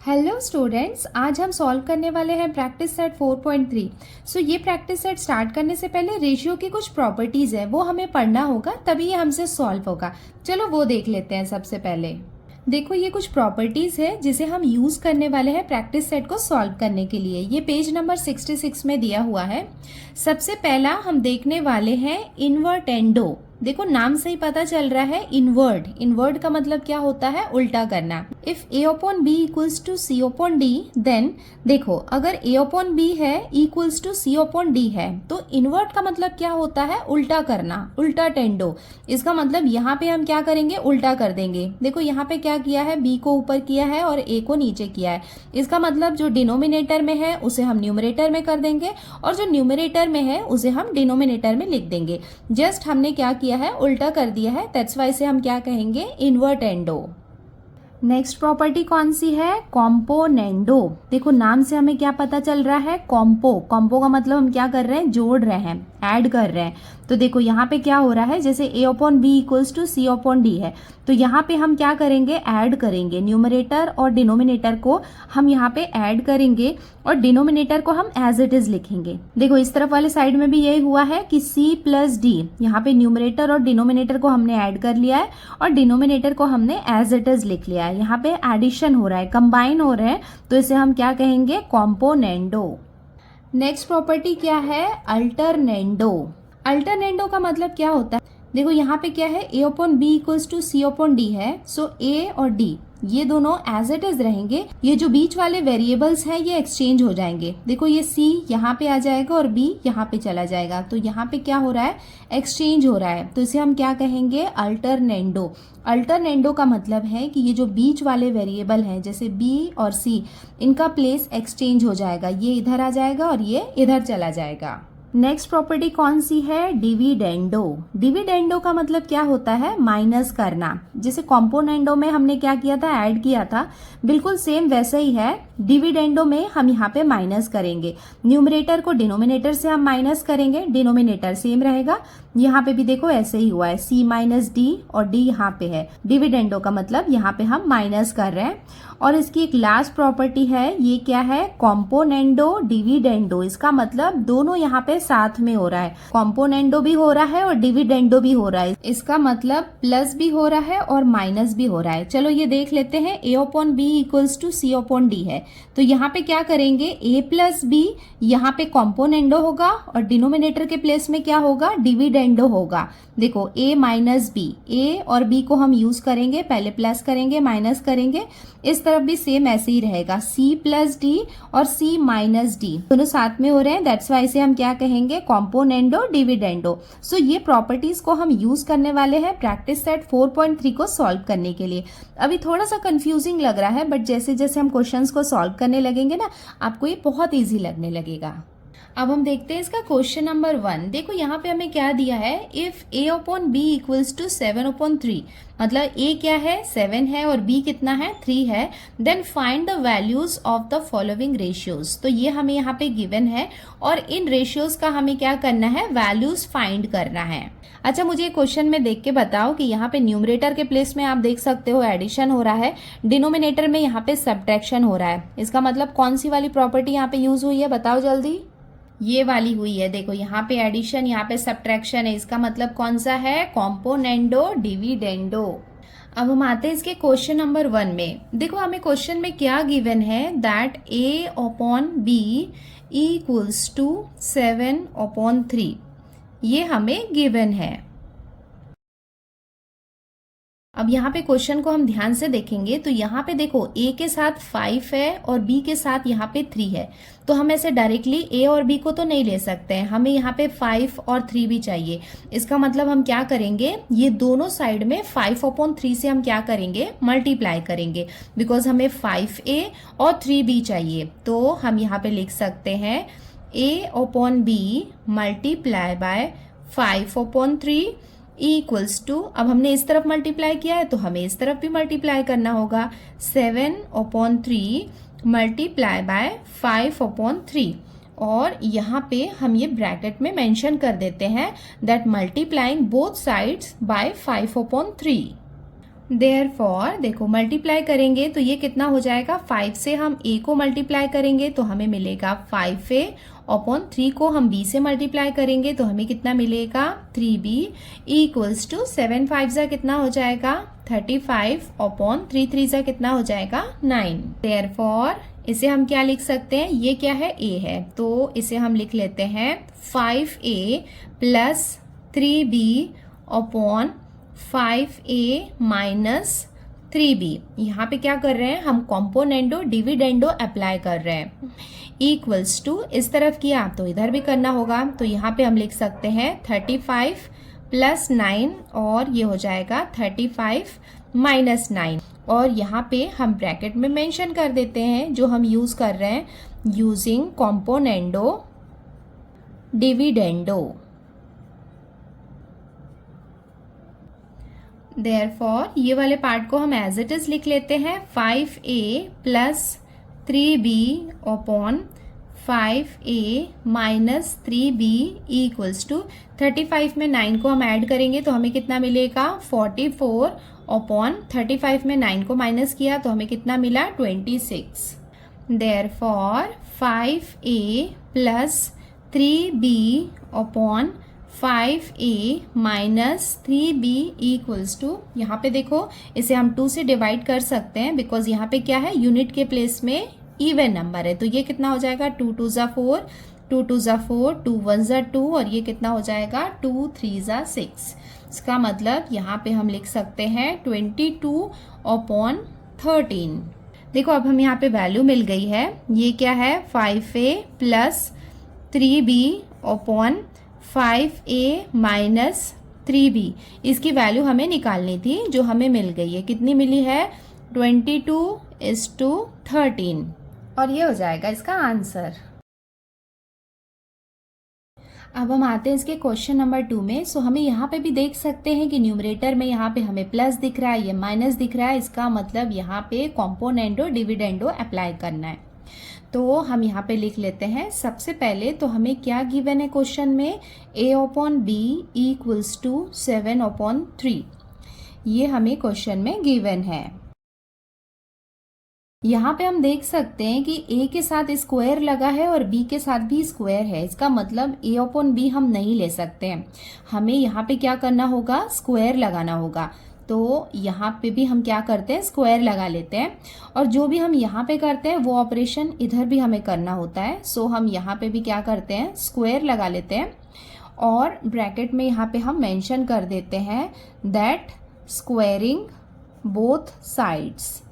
Hello students, आज हम solve करने वाले हैं प्रैक्टिस सेट 4.3। सो ये प्रैक्टिस सेट स्टार्ट करने से पहले रेशियो की कुछ प्रॉपर्टीज है वो हमें पढ़ना होगा, तभी ये हमसे सॉल्व होगा। चलो वो देख लेते हैं। सबसे पहले देखो, ये कुछ प्रॉपर्टीज है जिसे हम यूज करने वाले हैं प्रैक्टिस सेट को सॉल्व करने के लिए। ये पेज नंबर 66 में दिया हुआ है। सबसे पहला हम देखने वाले हैं इन्वर्टेंडो। देखो नाम से ही पता चल रहा है इनवर्ड। इनवर्ड का मतलब क्या होता है? उल्टा करना। If a upon b equals to c upon d, then देखो अगर a अपॉन बी है equals to c upon d है तो इनवर्ट का मतलब क्या होता है? उल्टा करना, उल्टा टेंडो। इसका मतलब यहाँ पे हम क्या करेंगे? उल्टा कर देंगे। देखो यहाँ पे क्या किया है? b को ऊपर किया है और a को नीचे किया है। इसका मतलब जो डिनोमिनेटर में है उसे हम न्यूमरेटर में कर देंगे और जो न्यूमरेटर में है उसे हम डिनोमिनेटर में लिख देंगे। जस्ट हमने क्या किया है? उल्टा कर दिया है। दैट्स वाई से हम क्या कहेंगे? इन्वर्टेंडो। नेक्स्ट प्रॉपर्टी कौन सी है? कॉम्पोनेंडो। देखो नाम से हमें क्या पता चल रहा है? कॉम्पो। कॉम्पो का मतलब हम क्या कर रहे हैं? जोड़ रहे हैं, ऐड कर रहे हैं। तो देखो यहाँ पे क्या हो रहा है? जैसे a upon b equals to c upon d है, तो यहाँ पे हम क्या करेंगे? ऐड करेंगे। न्यूमरेटर और डिनोमिनेटर को हम यहाँ पे ऐड करेंगे और डिनोमिनेटर को हम एज इट इज लिखेंगे। देखो इस तरफ वाले साइड में भी यही हुआ है कि c प्लस डी, यहाँ पे न्यूमरेटर और डिनोमिनेटर को हमने ऐड कर लिया है और डिनोमिनेटर को हमने एज इट इज लिख लिया है। यहाँ पे एडिशन हो रहा है, कंबाइन हो रहे हैं, तो इसे हम क्या कहेंगे? कॉम्पोनेंडो। नेक्स्ट प्रॉपर्टी क्या है? अल्टरनेंडो। अल्टरनेंडो का मतलब क्या होता है? देखो यहाँ पे क्या है? a upon b equals to c upon d है। सो a और d ये दोनों एज इट इज रहेंगे। ये जो बीच वाले वेरिएबल्स हैं ये एक्सचेंज हो जाएंगे। देखो ये c यहाँ पे आ जाएगा और b यहाँ पे चला जाएगा, तो यहाँ पे क्या हो रहा है? एक्सचेंज हो रहा है, तो इसे हम क्या कहेंगे? अल्टरनेंडो। अल्टरनेंडो का मतलब है कि ये जो बीच वाले वेरिएबल हैं जैसे b और c, इनका प्लेस एक्सचेंज हो जाएगा। ये इधर आ जाएगा और ये इधर चला जाएगा। नेक्स्ट प्रॉपर्टी कौन सी है? डिविडेंडो। डिविडेंडो का मतलब क्या होता है? माइनस करना। जैसे कॉम्पोनेंडो में हमने क्या किया था? ऐड किया था, बिल्कुल सेम वैसे ही है। डिविडेंडो में हम यहाँ पे माइनस करेंगे। न्यूमरेटर को डिनोमिनेटर से हम माइनस करेंगे, डिनोमिनेटर सेम रहेगा। यहाँ पे भी देखो ऐसे ही हुआ है, c माइनस डी और d यहाँ पे है। डिविडेंडो का मतलब यहाँ पे हम माइनस कर रहे हैं। और इसकी एक लास्ट प्रॉपर्टी है, ये क्या है? Componendo dividendo. इसका मतलब दोनों यहाँ पे साथ में हो रहा है। कॉम्पोनेंडो भी हो रहा है और डिविडेंडो भी हो रहा है। इसका मतलब प्लस भी हो रहा है और माइनस भी हो रहा है। चलो ये देख लेते हैं। a upon b equals to c upon d है, तो यहाँ पे क्या करेंगे? a प्लस बी, यहाँ पे कॉम्पोनेंडो होगा और डिनोमिनेटर के प्लेस में क्या होगा? डिविडेंडो होगा। देखो a माइनस बी, a और b को हम यूज करेंगे, पहले प्लस करेंगे, माइनस करेंगे। इस तरफ भी सेम ऐसे ही रहेगा, c प्लस डी और c माइनस डी दोनों साथ में हो रहे हैं। दैट्स वाई से हम क्या कहेंगे? Componendo dividendo. सो ये प्रॉपर्टीज को हम यूज करने वाले हैं प्रैक्टिस सेट 4.3 को सॉल्व करने के लिए। अभी थोड़ा सा कंफ्यूजिंग लग रहा है, बट जैसे जैसे हम क्वेश्चंस को सॉल्व करने लगेंगे ना, आपको ये बहुत ईजी लगने लगेगा। अब हम देखते हैं इसका क्वेश्चन नंबर 1। देखो यहाँ पे हमें क्या दिया है? If a upon b equals to 7 upon 3, मतलब a क्या है? 7 है और b कितना है? 3 है। Then find the values of the following ratios. तो ये हमें यहाँ पे गिवन है और इन रेशियोज का हमें क्या करना है? वैल्यूज फाइंड करना है। अच्छा, मुझे क्वेश्चन में देख के बताओ कि यहाँ पे न्यूमरेटर के प्लेस में आप देख सकते हो एडिशन हो रहा है, डिनोमिनेटर में यहाँ पे सब्ट्रैक्शन हो रहा है। इसका मतलब कौन सी वाली प्रॉपर्टी यहाँ पे यूज हुई है? बताओ जल्दी। ये वाली हुई है। देखो यहाँ पे एडिशन, यहाँ पे सब्ट्रैक्शन है। इसका मतलब कौन सा है? Componendo dividendo. अब हम आते हैं इसके क्वेश्चन नंबर 1 में। देखो हमें क्वेश्चन में क्या गिवन है? That a upon b equals to 7 upon 3, ये हमें गिवन है। अब यहाँ पे क्वेश्चन को हम ध्यान से देखेंगे तो यहाँ पे देखो a के साथ 5 है और b के साथ यहाँ पे 3 है, तो हम ऐसे डायरेक्टली a और b को तो नहीं ले सकते हैं, हमें यहाँ पे 5 और 3 भी चाहिए। इसका मतलब हम क्या करेंगे? ये दोनों साइड में 5 अपॉन 3 से हम क्या करेंगे? मल्टीप्लाई करेंगे, बिकॉज हमें 5a और 3b चाहिए। तो हम यहाँ पे लिख सकते हैं a upon b multiply by 5 upon 3 equals to, अब हमने इस तरफ मल्टीप्लाई किया है तो हमें इस तरफ भी मल्टीप्लाई करना होगा, 7 अपॉन 3 मल्टीप्लाई बाय 5 अपॉन 3। और यहाँ पे हम ये ब्रैकेट में मेंशन कर देते हैं that multiplying both sides by 5 upon 3। Therefore देखो मल्टीप्लाई करेंगे तो ये कितना हो जाएगा, 5 से हम a को मल्टीप्लाई करेंगे तो हमें मिलेगा 5a अपॉन 3 को हम b से मल्टीप्लाई करेंगे तो हमें कितना मिलेगा 3b इक्वल्स टू 7 5 जा कितना हो जाएगा 35 अपॉन 3 3 जा कितना हो जाएगा 9। देयरफॉर इसे हम क्या लिख सकते हैं, ये क्या है a है तो इसे हम लिख लेते हैं 5a plus 3b upon 5a minus 3b। यहाँ पे क्या कर रहे हैं हम, कॉम्पोनेंडो डिविडेंडो अप्लाई कर रहे हैं। इक्वल्स टू इस तरफ किया तो इधर भी करना होगा, तो यहाँ पे हम लिख सकते हैं 35 प्लस 9 और ये हो जाएगा 35 माइनस 9। और यहाँ पे हम ब्रैकेट में मेंशन कर देते हैं जो हम यूज कर रहे हैं, यूजिंग कॉम्पोनेंडो डिविडेंडो। देयरफॉर ये वाले पार्ट को हम एज इट इज लिख लेते हैं 5a plus 3b upon 5a minus 3b equals to 35 में 9 को हम ऐड करेंगे तो हमें कितना मिलेगा 44 अपॉन 35 में 9 को माइनस किया तो हमें कितना मिला 26। Therefore 5a plus 3b upon 5a minus 3b equals to, यहाँ पे देखो इसे हम 2 से डिवाइड कर सकते हैं बिकॉज यहाँ पे क्या है यूनिट के प्लेस में इवन नंबर है, तो ये कितना हो जाएगा 2 2 जा 4, 2 2 जा 4, 2 1 जा 2 और ये कितना हो जाएगा 2 3 जा 6। इसका मतलब यहाँ पे हम लिख सकते हैं 22 अपॉन 13। देखो अब हम यहाँ पे वैल्यू मिल गई है, ये क्या है 5a plus 3b upon 5a minus 3b, इसकी वैल्यू हमें निकालनी थी जो हमें मिल गई है, कितनी मिली है 22:13 और ये हो जाएगा इसका आंसर। अब हम आते हैं इसके क्वेश्चन नंबर 2 में। सो हमें यहाँ पे भी देख सकते हैं कि न्यूमरेटर में यहाँ पे हमें प्लस दिख रहा है, ये माइनस दिख रहा है, इसका मतलब यहाँ पे कॉम्पोनेंडो डिविडेंडो अप्लाई करना है। तो हम यहाँ पे लिख लेते हैं, सबसे पहले तो हमें क्या गिवन है क्वेश्चन में, a upon b equals to 7 upon 3, ये हमें क्वेश्चन में गिवन है। यहाँ पे हम देख सकते हैं कि a के साथ स्क्वायर लगा है और b के साथ भी स्क्वायर है, इसका मतलब a अपॉन b हम नहीं ले सकते हैं, हमें यहाँ पे क्या करना होगा स्क्वायर लगाना होगा। तो यहाँ पे भी हम क्या करते हैं स्क्वायर लगा लेते हैं और जो भी हम यहाँ पे करते हैं वो ऑपरेशन इधर भी हमें करना होता है। सो हम यहाँ पे भी क्या करते हैं स्क्वायर लगा लेते हैं और ब्रैकेट में यहाँ पे हम मेंशन कर देते हैं that squaring both sides.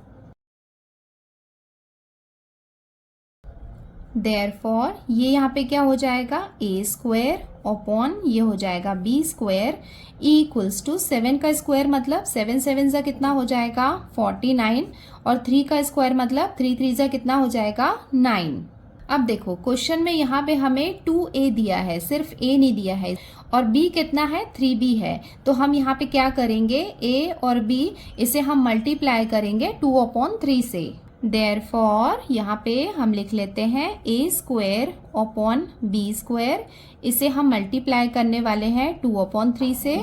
Therefore ये यहाँ पे क्या हो जाएगा a स्क्वायर अपॉन ये हो जाएगा b स्क्वायर इक्वल्स टू 7 का स्क्वायर मतलब 7 7 जा कितना हो जाएगा 49 और 3 का स्क्वायर मतलब 3 3 जा कितना हो जाएगा 9। अब देखो क्वेश्चन में यहाँ पे हमें 2a दिया है, सिर्फ a नहीं दिया है और b कितना है 3b है, तो हम यहाँ पे क्या करेंगे a और b इसे हम मल्टीप्लाई करेंगे 2 अपॉन 3 से। देयरफॉर यहाँ पे हम लिख लेते हैं a square upon b square, इसे हम मल्टीप्लाई करने वाले हैं 2 अपॉन 3 से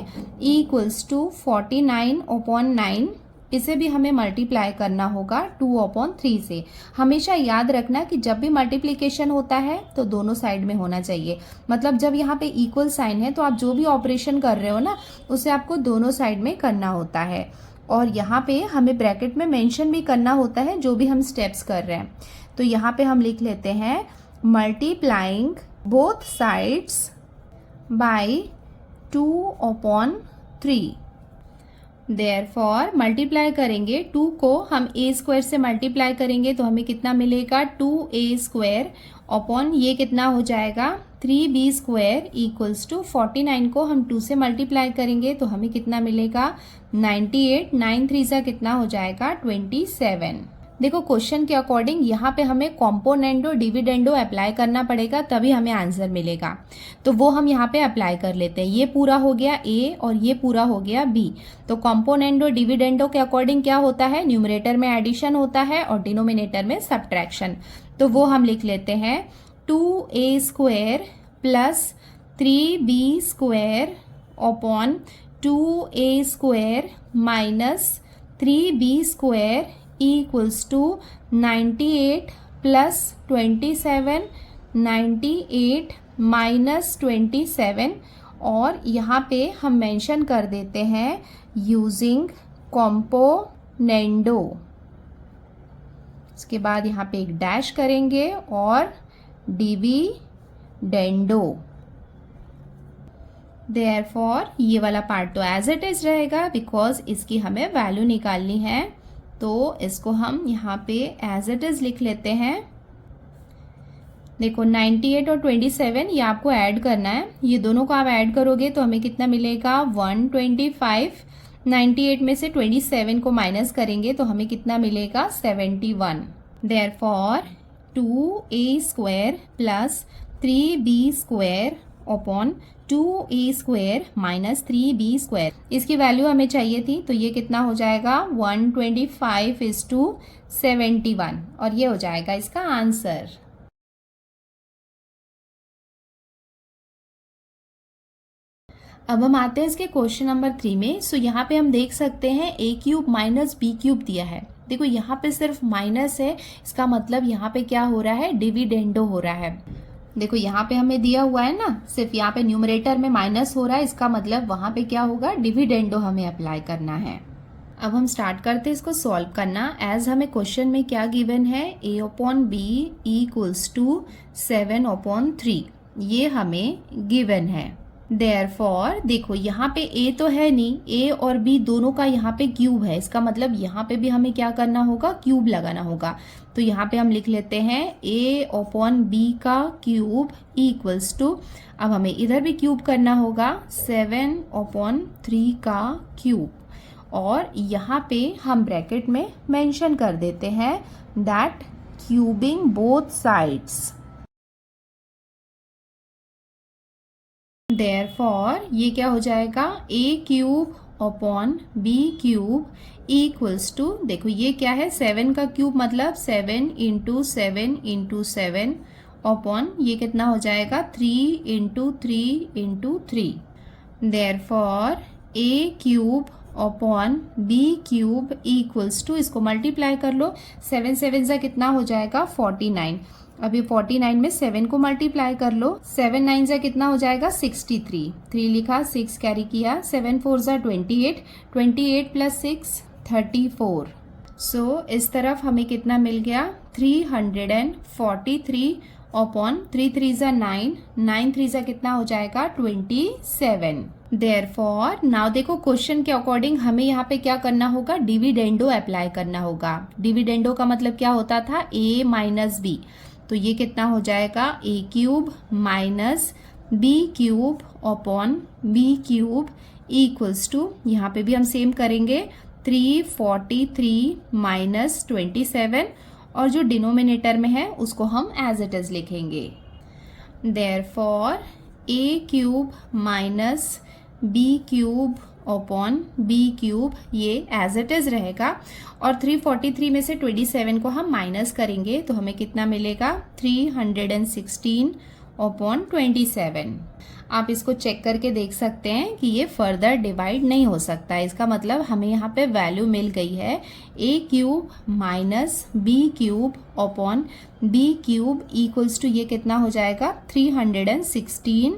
इक्वल्स टू 49 अपॉन 9, इसे भी हमें मल्टीप्लाई करना होगा 2 अपॉन 3 से। हमेशा याद रखना कि जब भी मल्टीप्लिकेशन होता है तो दोनों साइड में होना चाहिए, मतलब जब यहाँ पे इक्वल साइन है तो आप जो भी ऑपरेशन कर रहे हो ना उसे आपको दोनों साइड में करना होता है और यहाँ पे हमें ब्रैकेट में मेंशन भी करना होता है जो भी हम स्टेप्स कर रहे हैं। तो यहाँ पे हम लिख लेते हैं multiplying both sides by 2 upon 3। Therefore multiply करेंगे 2 को हम a स्क्वायर से मल्टीप्लाई करेंगे तो हमें कितना मिलेगा 2a स्क्वायर अपॉन ये कितना हो जाएगा 3b स्क्वायर इक्वल्स टू 49 को हम 2 से मल्टीप्लाई करेंगे तो हमें कितना मिलेगा 98, 9 3 सा कितना हो जाएगा 27। देखो क्वेश्चन के अकॉर्डिंग यहाँ पे हमें कॉम्पोनेंडो डिविडेंडो अप्लाई करना पड़ेगा तभी हमें आंसर मिलेगा, तो वो हम यहाँ पे अप्लाई कर लेते हैं। ये पूरा हो गया a और ये पूरा हो गया b, तो कॉम्पोनेंडो डिविडेंडो के अकॉर्डिंग क्या होता है न्यूमरेटर में एडिशन होता है और डिनोमिनेटर में सब्ट्रैक्शन, तो वो हम लिख लेते हैं 2a square plus 3b square upon 2a square minus 3b² equals to 98 plus 27, 98 minus 27, और यहाँ पे हम मेंशन कर देते हैं यूजिंग कॉम्पोनेंडो। इसके बाद यहाँ पे एक डैश करेंगे और डिविडेंडो। देयरफॉर ये वाला पार्ट तो एज इट इज रहेगा बिकॉज इसकी हमें वैल्यू निकालनी है, तो इसको हम यहाँ पे एज इट इज लिख लेते हैं। देखो 98 और 27 ये आपको ऐड करना है, ये दोनों को आप ऐड करोगे तो हमें कितना मिलेगा 125। 98 में से 27 को माइनस करेंगे तो हमें कितना मिलेगा 71। Therefore 2a² plus 3b² upon 2a² minus 3b², इसकी वैल्यू हमें चाहिए थी, तो ये कितना हो जाएगा 125:71, और ये हो जाएगा इसका आंसर। अब हम आते हैं इसके क्वेश्चन नंबर 3 में। सो यहाँ पे हम देख सकते हैं a³ माइनस b³ दिया है। देखो यहाँ पे सिर्फ माइनस है, इसका मतलब यहाँ पे क्या हो रहा है, डिविडेंडो हो रहा है। देखो यहाँ पे हमें दिया हुआ है ना, सिर्फ यहाँ पे न्यूमरेटर में माइनस हो रहा है, इसका मतलब वहां पे क्या होगा, डिविडेंडो हमें अप्लाई करना है। अब हम स्टार्ट करते हैं इसको सॉल्व करना। एज हमें क्वेश्चन में क्या गिवन है, a/b इक्वल्स टू 7/3, ये हमें गिवन है। देयरफॉर देखो यहाँ पे a तो है नहीं, a और b दोनों का यहाँ पे क्यूब है, इसका मतलब यहाँ पे भी हमें क्या करना होगा, क्यूब लगाना होगा। तो यहाँ पे हम लिख लेते हैं a/b का क्यूब इक्वल्स टू, अब हमें इधर भी क्यूब करना होगा 7/3 का क्यूब, और यहाँ पे हम ब्रैकेट में मेंशन कर देते हैं that cubing both sides. Therefore ये क्या हो जाएगा, a³ upon b³ equals to, देखो ये क्या है, 7 का क्यूब मतलब 7 × 7 × 7 अपॉन ये कितना हो जाएगा 3 × 3 × 3। Therefore a³ upon b³ equals to, इसको मल्टीप्लाई कर लो, 7 7 से कितना हो जाएगा 49। अभी 49 में 7 को मल्टीप्लाई कर लो, 7 9 से कितना हो जाएगा 63, 3 लिखा, 6 कैरी किया, 7 4 जा 28, 28 प्लस 6 34। सो इस तरफ हमें कितना मिल गया 343 अपॉन 3 3 जा 9, 9 3 जा कितना हो जाएगा 27। देयरफॉर नाउ देखो क्वेश्चन के अकॉर्डिंग हमें यहाँ पे क्या करना होगा, डिविडेंडो अप्लाई करना होगा। डिविडेंडो का मतलब क्या होता था, a माइनस b, तो ये कितना हो जाएगा a³ minus b³ upon b³ equals to, यहाँ पे भी हम सेम करेंगे 343 माइनस 27, और जो डिनोमिनेटर में है उसको हम एज इट इज लिखेंगे। Therefore a³ minus b³ upon b³ ये एज इट इज रहेगा, और 343 में से 27 को हम माइनस करेंगे तो हमें कितना मिलेगा 316 अपॉन 27। आप इसको चेक करके देख सकते हैं कि ये फर्दर डिवाइड नहीं हो सकता है, इसका मतलब हमें यहाँ पे वैल्यू मिल गई है a³ minus b³ upon b³ equals to, ये कितना हो जाएगा 316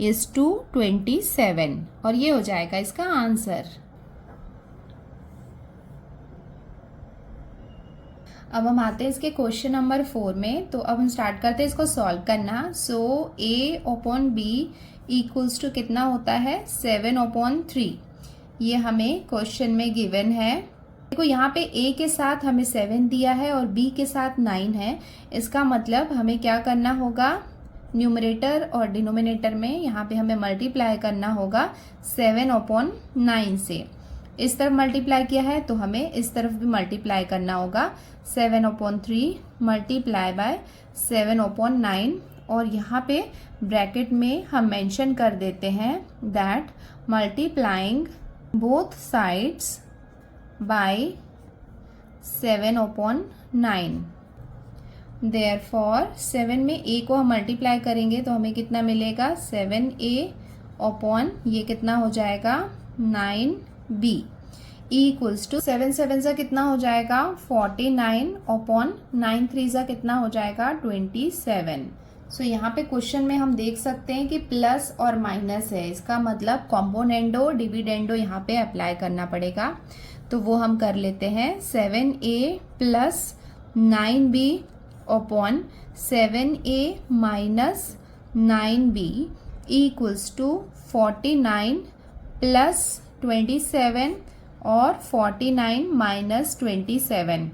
is to 27, और ये हो जाएगा इसका आंसर। अब हम आते हैं इसके क्वेश्चन नंबर 4 में। तो अब हम स्टार्ट करते हैं इसको सॉल्व करना। सो a/b इक्वल्स टू कितना होता है 7/3, ये हमें क्वेश्चन में गिवन है। देखो यहाँ पे a के साथ हमें 7 दिया है और b के साथ 9 है, इसका मतलब हमें क्या करना होगा, न्यूमरेटर और डिनोमिनेटर में यहाँ पे हमें मल्टीप्लाई करना होगा 7/9 से। इस तरफ मल्टीप्लाई किया है तो हमें इस तरफ भी मल्टीप्लाई करना होगा 7/3 मल्टीप्लाई बाय 7/9, और यहाँ पे ब्रैकेट में हम मेंशन कर देते हैं that multiplying both sides by 7/9। Therefore 7 में a को हम मल्टीप्लाई करेंगे तो हमें कितना मिलेगा 7a अपॉन ये कितना हो जाएगा 9b इक्वल्स टू 7 7 सा कितना हो जाएगा 49 अपॉन 9 3 सा कितना हो जाएगा 27। सो यहाँ पे क्वेश्चन में हम देख सकते हैं कि प्लस और माइनस है, इसका मतलब कॉम्पोनेंडो डिविडेंडो यहाँ पे अप्लाई करना पड़ेगा। तो वो हम कर लेते हैं 7a plus 9b upon 7a minus 9b equals to 49 plus 27 और 49 माइनस 27।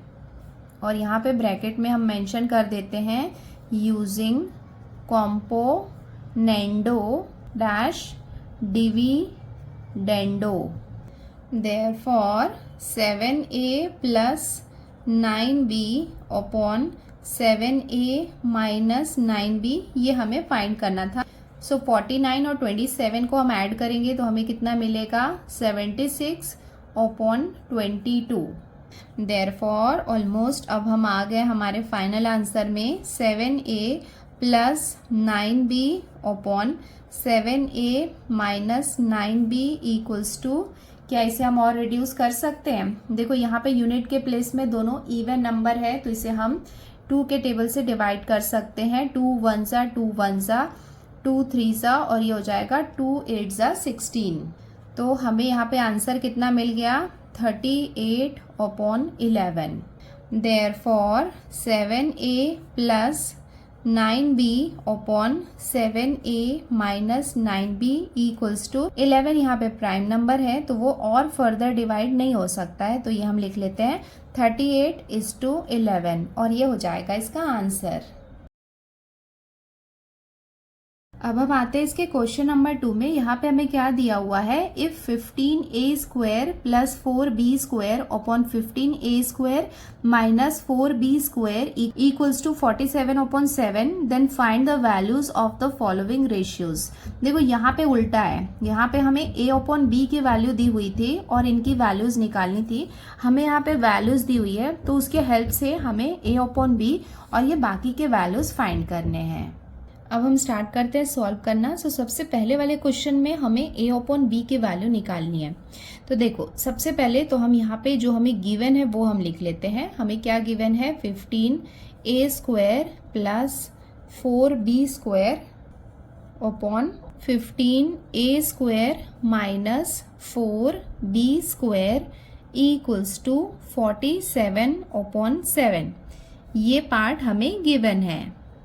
और यहाँ पे ब्रैकेट में हम मेंशन कर देते हैं using componendo dash dividendo। Therefore 7a plus 9b upon 7a minus 9b ये हमें फाइंड करना था। सो 49 और 27 को हम ऐड करेंगे तो हमें कितना मिलेगा 76 अपॉन 22। Therefore ऑलमोस्ट अब हम आ गए हमारे फाइनल आंसर में 7a plus 9b upon 7a minus 9b equals to, क्या इसे हम और रिड्यूस कर सकते हैं? देखो यहाँ पे यूनिट के प्लेस में दोनों इवन नंबर है तो इसे हम 2 के टेबल से डिवाइड कर सकते हैं। 2 1 सा 2 1 सा 2 3 सा और ये हो जाएगा 2 8 सा 16। तो हमें यहाँ पे आंसर कितना मिल गया 38 upon 11। Therefore 7a plus 9b upon 7a minus 9b equals to 11। यहाँ पे प्राइम नंबर है तो वो और फर्दर डिवाइड नहीं हो सकता है, तो ये हम लिख लेते हैं 38:11 और ये हो जाएगा इसका आंसर। अब हम आते हैं इसके क्वेश्चन नंबर 2 में। यहाँ पे हमें क्या दिया हुआ है, if 15a square plus 4b square upon 15a square minus 4b square equals to 47 upon 7 then find the values of the following ratios. देखो यहाँ पे उल्टा है, यहाँ पे हमें a अपॉन b की वैल्यू दी हुई थी और इनकी वैल्यूज निकालनी थी। हमें यहाँ पे वैल्यूज दी हुई है तो उसके हेल्प से हमें a अपॉन b और ये बाकी के वैल्यूज फाइंड करने हैं। अब हम स्टार्ट करते हैं सॉल्व करना। सो सबसे पहले वाले क्वेश्चन में हमें a अपॉन b की वैल्यू निकालनी है। तो देखो सबसे पहले तो हम यहाँ पे जो हमें गिवन है वो हम लिख लेते हैं। हमें क्या गिवन है 15a square plus 4b square upon 15a square minus 4b square equals to 47 upon 7। ये पार्ट हमें गिवन है।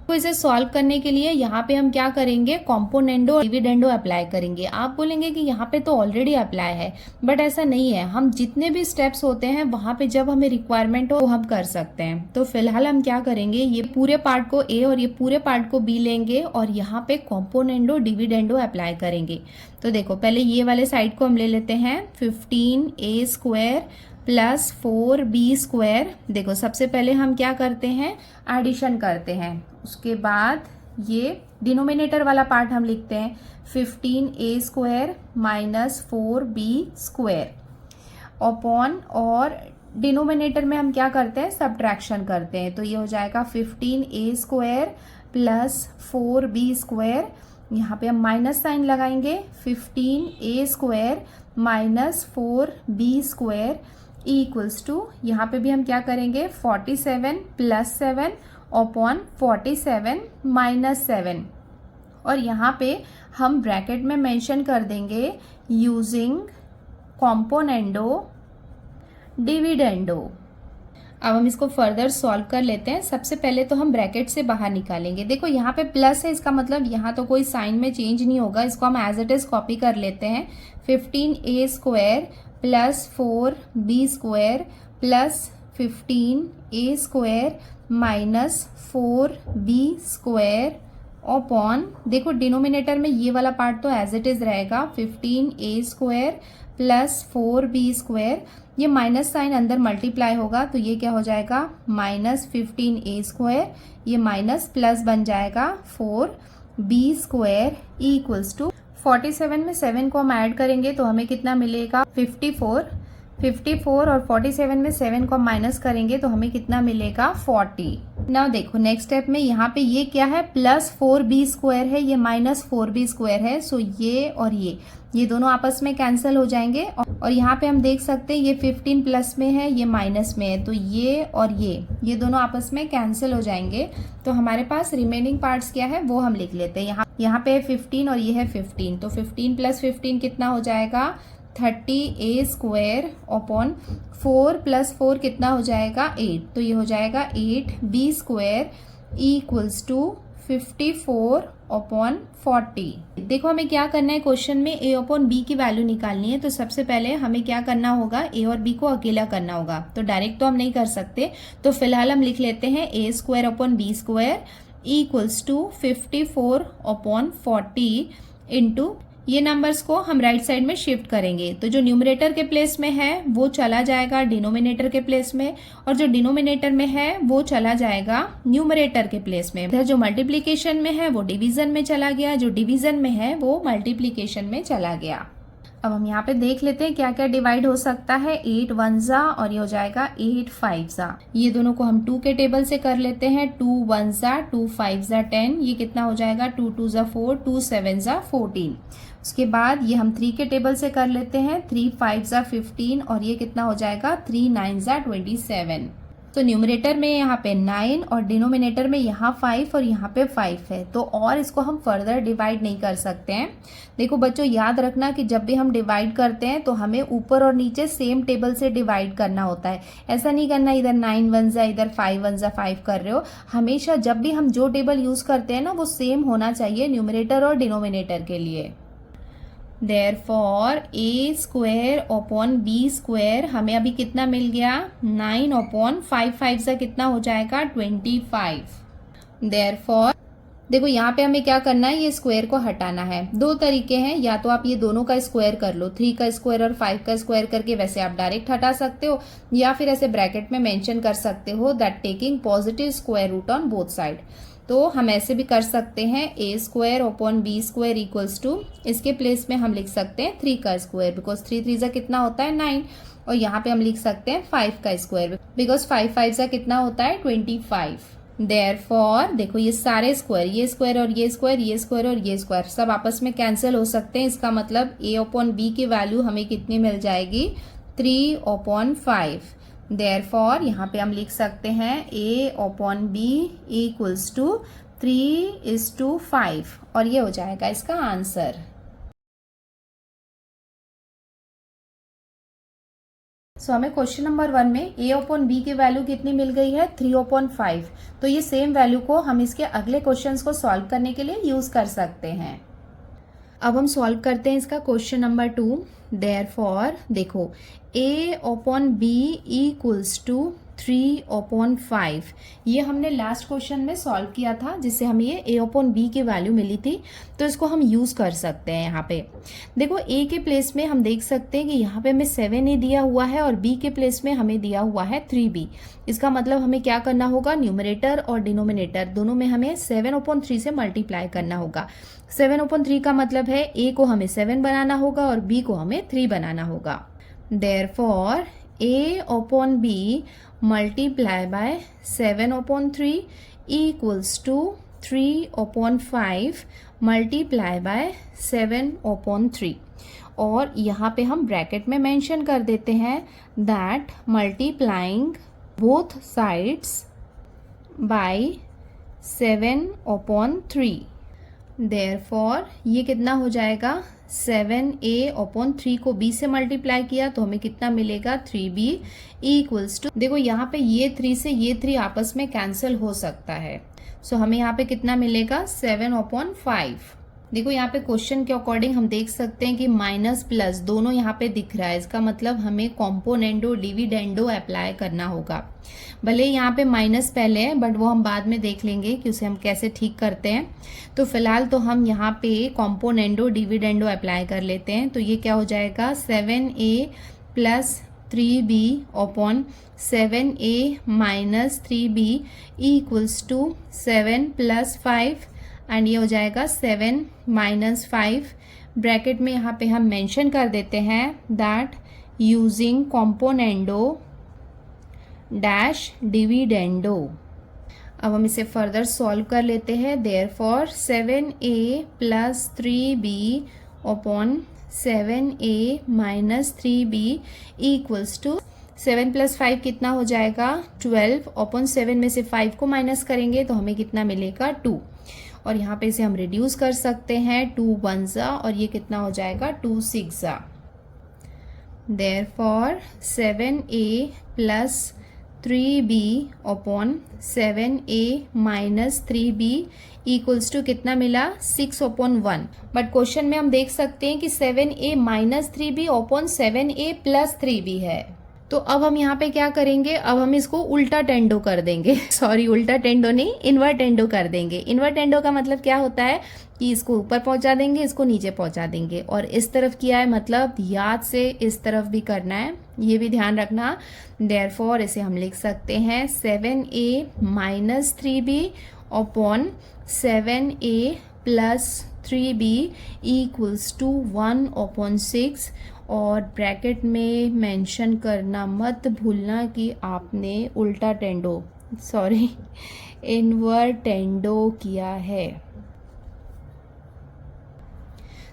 तो इसे सॉल्व करने के लिए यहाँ पे हम क्या करेंगे, कॉम्पोनेंडो डिविडेंडो अप्लाई करेंगे। आप बोलेंगे कि यहाँ पे तो ऑलरेडी अप्लाई है, बट ऐसा नहीं है। हम जितने भी स्टेप्स होते हैं वहां पे जब हमें रिक्वायरमेंट हो वो हम कर सकते हैं। तो फिलहाल हम क्या करेंगे, ये पूरे पार्ट को ए और ये पूरे पार्ट को बी लेंगे और यहाँ पे कॉम्पोनेंडो डिविडेंडो अप्लाई करेंगे। तो देखो पहले ये वाले साइड को हम ले लेते हैं 15a square plus 4b square. देखो सबसे पहले हम क्या करते हैं, एडिशन करते हैं। उसके बाद ये डिनोमिनेटर वाला पार्ट हम लिखते हैं 15a square minus 4b square upon, और डिनोमिनेटर में हम क्या करते हैं, सब्ट्रैक्शन करते हैं। तो ये हो जाएगा 15a square plus 4b square. यहाँ पे हम माइनस साइन लगाएंगे 15a square minus 4b square equals to, यहाँ पे भी हम क्या करेंगे 47 प्लस 7 अपॉन 47 माइनस 7, और यहाँ पे हम ब्रैकेट में मेंशन कर देंगे यूजिंग कॉम्पोनेंडो डिविडेंडो। अब हम इसको फर्दर सॉल्व कर लेते हैं। सबसे पहले तो हम ब्रैकेट से बाहर निकालेंगे। देखो यहाँ पे प्लस है, इसका मतलब यहाँ तो कोई साइन में चेंज नहीं होगा। इसको हम एज इट इज कॉपी कर लेते हैं 15a square plus 4b square plus 15a square minus 4b square upon, देखो डिनोमिनेटर में ये वाला पार्ट तो एज इट इज रहेगा 15a square plus 4b square. ये माइनस साइन अंदर मल्टीप्लाई होगा तो ये क्या हो जाएगा माइनस 15a स्क्वायर, ये माइनस प्लस बन जाएगा 4b स्क्वायर इक्वल्स टू 47 में 7 को हम ऐड करेंगे तो हमें कितना मिलेगा 54 और 47 में 7 को हम माइनस करेंगे तो हमें कितना मिलेगा 40। नाउ देखो नेक्स्ट स्टेप में यहाँ पे ये क्या है, प्लस 4b स्क्वायर है, ये माइनस 4b स्क्वायर है। सो ये और ये दोनों आपस में कैंसिल हो जाएंगे और यहाँ पे हम देख सकते हैं ये 15 प्लस में है, ये माइनस में है, तो ये और ये दोनों आपस में कैंसिल हो जाएंगे। तो हमारे पास रिमेनिंग पार्ट्स क्या है वो हम लिख लेते हैं। यहाँ पे है 15 और ये है 15, तो 15 प्लस 15 कितना हो जाएगा 30a स्क्वायर अपॉन 4 प्लस 4 कितना हो जाएगा 8, तो ये हो जाएगा 8b square equals to 54 upon 40। देखो हमें क्या करना है, क्वेश्चन में a अपॉन b की वैल्यू निकालनी है। तो सबसे पहले हमें क्या करना होगा, a और b को अकेला करना होगा। तो डायरेक्ट तो हम नहीं कर सकते, तो फिलहाल हम लिख लेते हैं a square upon b square equals to 54 upon 40 into, ये नंबर्स को हम राइट साइड में शिफ्ट करेंगे। तो जो न्यूमरेटर के प्लेस में है वो चला जाएगा डिनोमिनेटर के प्लेस में, और जो डिनोमिनेटर में है वो चला जाएगा न्यूमरेटर के प्लेस में। इधर जो मल्टीप्लिकेशन में है वो डिवीजन में चला गया, जो डिवीजन में है वो मल्टीप्लिकेशन में चला गया। अब हम यहाँ पे देख लेते हैं क्या क्या डिवाइड हो सकता है। 8 1 जा और ये हो जाएगा 8 5 जा। ये दोनों को हम 2 के टेबल से कर लेते हैं। 2 1 जा 2 5 जा 10, ये कितना हो जाएगा 2 2 जा 4 2 7 जा 14। उसके बाद ये हम 3 के टेबल से कर लेते हैं। 3 5 जा 15 और ये कितना हो जाएगा 3 9 जा 27। तो न्यूमरेटर में यहाँ पे 9 और डिनोमिनेटर में यहाँ 5 और यहाँ पे 5 है, तो और इसको हम फर्दर डिवाइड नहीं कर सकते हैं। देखो बच्चों याद रखना कि जब भी हम डिवाइड करते हैं तो हमें ऊपर और नीचे सेम टेबल से डिवाइड करना होता है। ऐसा नहीं करना इधर 9 1 जा इधर 5 1 जा 5 कर रहे हो। हमेशा जब भी हम जो टेबल यूज करते हैं ना वो सेम होना चाहिए न्यूमरेटर और डिनोमिनेटर के लिए। Therefore a square upon b square हमें अभी कितना मिल गया 9 अपॉन 5 5 से कितना हो जाएगा 25। Therefore देखो यहाँ पे हमें क्या करना है, ये स्क्वायर को हटाना है। दो तरीके हैं, या तो आप ये दोनों का स्क्वायर कर लो, 3 का स्क्वायर और 5 का स्क्वायर करके वैसे आप डायरेक्ट हटा सकते हो, या फिर ऐसे ब्रैकेट में मेंशन कर सकते हो that taking positive square root on both side. तो हम ऐसे भी कर सकते हैं a square upon b square equals to, इसके प्लेस में हम लिख सकते हैं 3 का स्क्वायर बिकॉज 3 3 जा कितना होता है 9, और यहाँ पे हम लिख सकते हैं 5 का स्क्वायर बिकॉज 5 5 जा कितना होता है 25। देयरफॉर देखो ये सारे स्क्वायर, ये स्क्वायर और ये स्क्वायर, ये स्क्वायर और ये स्क्वायर सब आपस में कैंसिल हो सकते हैं। इसका मतलब a अपॉन b की वैल्यू हमें कितनी मिल जाएगी 3 अपॉन 5। देयरफॉर यहाँ पे हम लिख सकते हैं a upon b equals to 3:5 और ये हो जाएगा इसका आंसर। सो हमें क्वेश्चन नंबर 1 में a अपॉन b की वैल्यू कितनी मिल गई है 3 अपॉन 5। तो ये सेम वैल्यू को हम इसके अगले क्वेश्चंस को सॉल्व करने के लिए यूज कर सकते हैं। अब हम सॉल्व करते हैं इसका क्वेश्चन नंबर 2। देयरफॉर देखो a upon b equals to 3 upon 5, ये हमने लास्ट क्वेश्चन में सॉल्व किया था जिससे हमें ये a अपॉन b की वैल्यू मिली थी, तो इसको हम यूज कर सकते हैं। यहाँ पे देखो a के प्लेस में हम देख सकते हैं कि यहाँ पे हमें 7a दिया हुआ है और b के प्लेस में हमें दिया हुआ है 3b। इसका मतलब हमें क्या करना होगा, न्यूमरेटर और डिनोमिनेटर दोनों में हमें 7 अपॉन 3 से मल्टीप्लाई करना होगा। 7 अपॉन 3 का मतलब है a को हमें 7 बनाना होगा और b को हमें 3 बनाना होगा। Therefore a upon b multiply by 7 upon 3 equals to 3 upon 5 multiply by 7 upon 3, और यहाँ पे हम ब्रैकेट में मेंशन कर देते हैं that multiplying both sides by 7 upon 3। Therefore ये कितना हो जाएगा 7a अपॉन 3 को b से मल्टीप्लाई किया तो हमें कितना मिलेगा 3b इक्वल्स टू, देखो यहाँ पे ये 3 से ये 3 आपस में कैंसिल हो सकता है। सो हमें यहाँ पे कितना मिलेगा 7 अपॉन 5। देखो यहाँ पे क्वेश्चन के अकॉर्डिंग हम देख सकते हैं कि माइनस प्लस दोनों यहाँ पे दिख रहा है, इसका मतलब हमें कॉम्पोनेंडो डिविडेंडो अप्लाई करना होगा। भले यहाँ पे माइनस पहले है बट वो हम बाद में देख लेंगे कि उसे हम कैसे ठीक करते हैं। तो फिलहाल तो हम यहाँ पे कॉम्पोनेंडो डिविडेंडो अप्लाई कर लेते हैं। तो ये क्या हो जाएगा 7a plus 3b upon 7a minus 3b equals to 7 plus 5, and ये हो जाएगा 7 माइनस 5। ब्रैकेट में यहाँ पे हम मेंशन कर देते हैं that using componendo dash dividendo. अब हम इसे फर्दर सॉल्व कर लेते हैं। Therefore 7a plus 3b upon 7a minus 3b equals to 7 plus 5 कितना हो जाएगा 12 अपॉन 7 में से 5 को माइनस करेंगे तो हमें कितना मिलेगा 2। और यहाँ पे इसे हम रिड्यूस कर सकते हैं 2 1 जा और ये कितना हो जाएगा 2 6 जा। Therefore 7a plus 3b upon 7a minus 3b equals to कितना मिला 6 अपॉन 1। बट क्वेश्चन में हम देख सकते हैं कि 7a minus 3b upon 7a plus 3b है। तो अब हम यहाँ पे क्या करेंगे, अब हम इसको उल्टा टेंडो कर देंगे सॉरी उल्टा टेंडो नहीं, इन्वर्टेंडो कर देंगे। इन्वर्टेंडो का मतलब क्या होता है कि इसको ऊपर पहुंचा देंगे, इसको नीचे पहुंचा देंगे। और इस तरफ किया है मतलब याद से इस तरफ भी करना है, ये भी ध्यान रखना। देयरफॉर इसे हम लिख सकते हैं 7a minus 3b upon 7a plus 3b equals to 1 upon 6। और ब्रैकेट में मेंशन करना मत भूलना कि आपने उल्टा टेंडो सॉरी इन्वर्टेंडो किया है।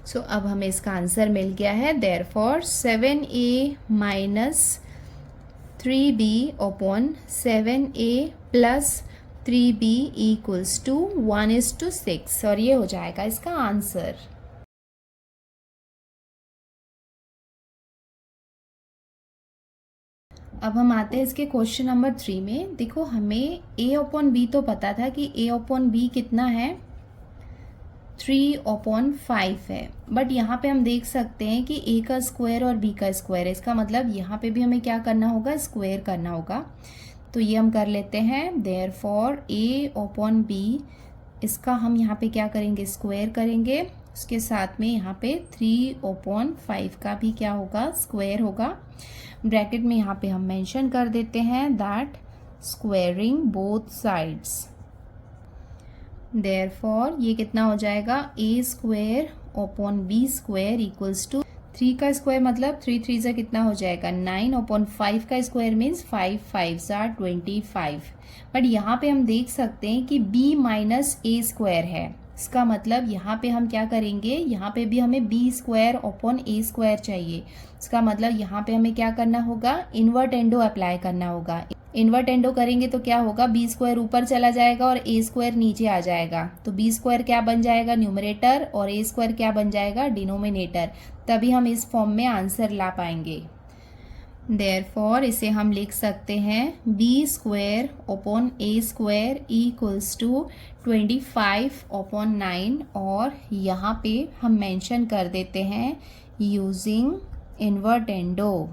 सो अब हमें इसका आंसर मिल गया है। Therefore 7a minus 3b upon 7a plus 3b equals to 1:6 और ये हो जाएगा इसका आंसर। अब हम आते हैं इसके क्वेश्चन नंबर 3 में। देखो हमें a अपॉन b तो पता था कि a अपॉन b कितना है 3 अपॉन 5 है। बट यहाँ पे हम देख सकते हैं कि a का स्क्वायर और b का स्क्वायर है, इसका मतलब यहाँ पे भी हमें क्या करना होगा स्क्वायर करना होगा। तो ये हम कर लेते हैं। देयरफॉर a अपॉन b इसका हम यहाँ पे क्या करेंगे स्क्वायर करेंगे, उसके साथ में यहाँ पे 3 अपॉन 5 का भी क्या होगा स्क्वायर होगा। ब्रैकेट में यहाँ पे हम मेंशन कर देते हैं that squaring both sides. Therefore ये कितना हो जाएगा a square upon b square equals to 3 का स्क्वायर मतलब 3 3 से कितना हो जाएगा 9 अपॉन 5 का स्क्वायर मीन्स 5 5 आर 25। बट यहाँ पे हम देख सकते हैं कि b माइनस a स्क्वायर है, इसका मतलब यहाँ पे हम क्या करेंगे, यहाँ पे भी हमें b square upon a square चाहिए। इसका मतलब यहाँ पे हमें क्या करना होगा इन्वर्टेंडो अप्लाई करना होगा। इन्वर्टेंडो करेंगे तो क्या होगा b स्क्वायर ऊपर चला जाएगा और a स्क्वायर नीचे आ जाएगा। तो b स्क्वायर क्या बन जाएगा न्यूमरेटर और a स्क्वायर क्या बन जाएगा डिनोमिनेटर। तभी हम इस फॉर्म में आंसर ला पाएंगे। देयरफॉर इसे हम लिख सकते हैं b square upon a square equals to 25 upon 9 और यहाँ पे हम मेंशन कर देते हैं यूजिंग इन्वर्टेंडो।